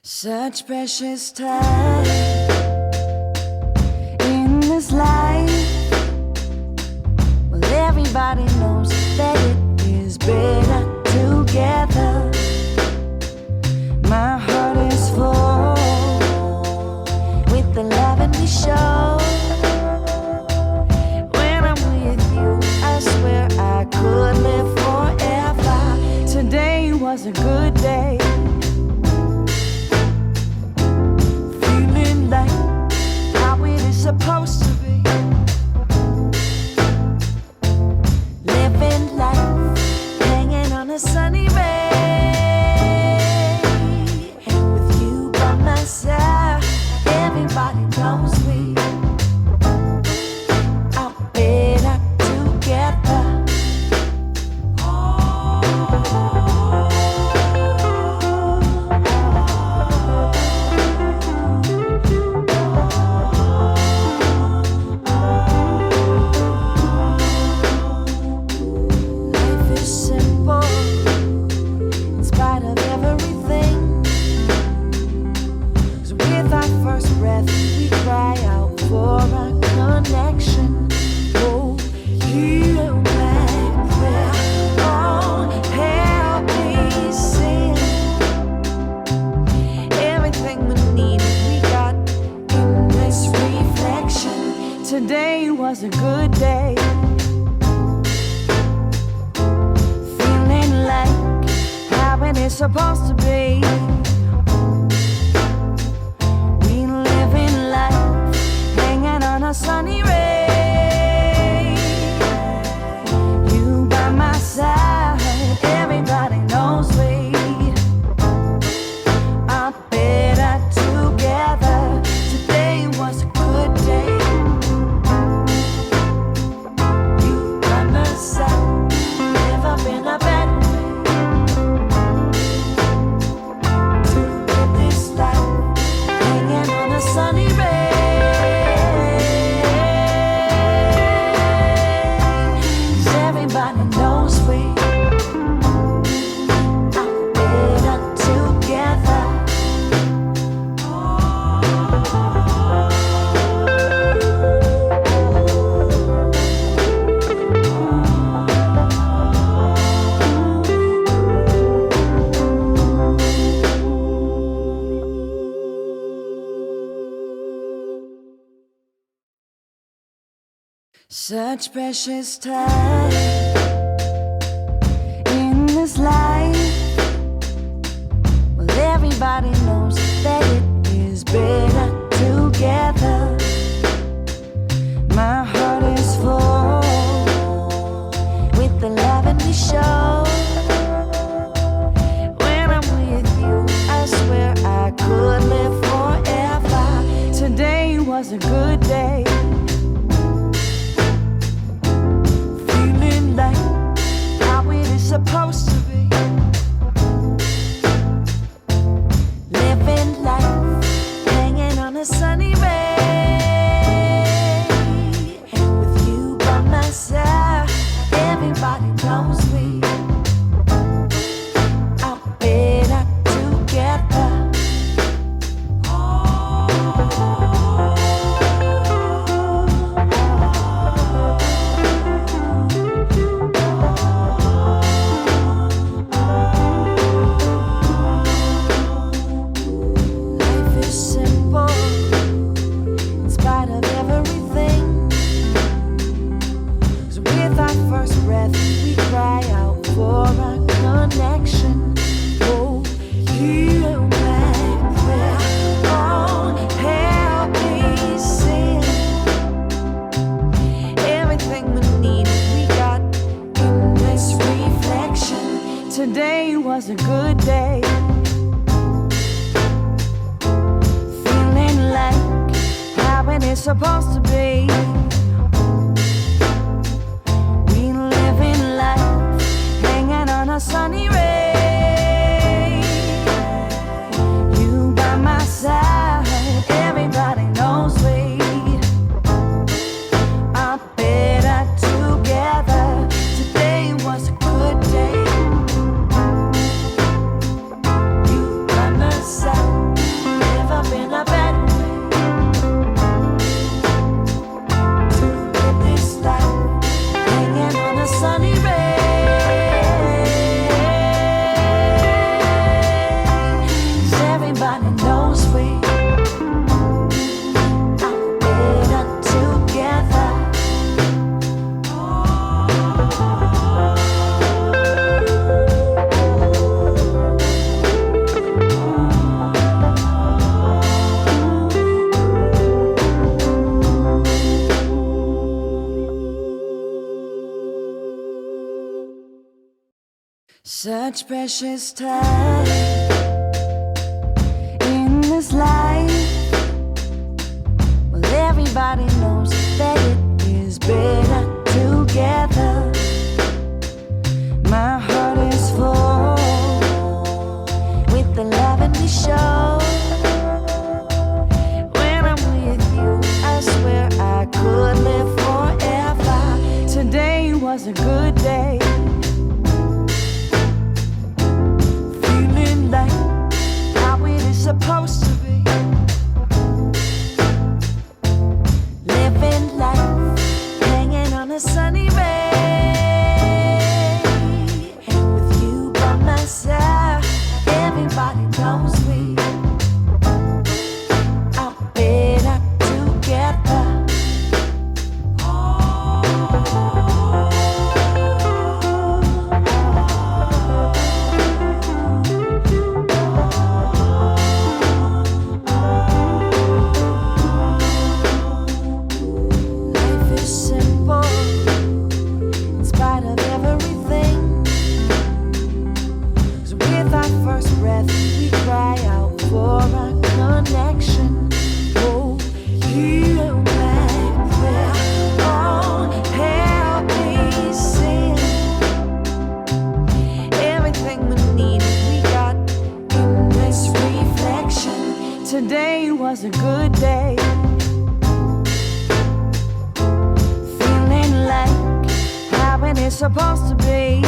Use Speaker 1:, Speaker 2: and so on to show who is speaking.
Speaker 1: Such precious time in this life. Well, everybody knows that it is better together. My heart is full with the love and we show. When I'm with you, I swear I could live forever. Today was a good day. Supposed to be living life, hanging on a sunny ray. With you by my side, everybody knows we are better together. Today was a good day. Feeling like how it is supposed to be. We live in life, hanging on a sunny ray. You by my side, everybody knows we are better together. Today was a good day. Such precious time in this life. Well, everybody knows that it is better together. My heart is full with the love and we show. When I'm with you, I swear I could live forever. Today was a good day. Supposed to be living life, hanging on a sunny ray. With you by my side, everybody knows we are better together. Today was a good day. Feeling like how it is supposed to be. We live in life, hanging on a sunny ray. You by my side, everybody knows we are better together. Today was a good day. You by my side. Such precious time in this life. Well, everybody knows that it is better together. My heart is full with the love and we show. When I'm with you, I swear I could live forever. Today was a good day. Feeling like how it is supposed to be. Living life, hanging on a sunny ray. With you by my side, everybody knows we are better together. Life is simple in spite of everything. 'Cause with our first breath, we cry out for a connection. Oh, heal my prayer. Oh, help me sing. Everything we need, we got in this reflection. Today was a good day. Feeling like how it is supposed to be.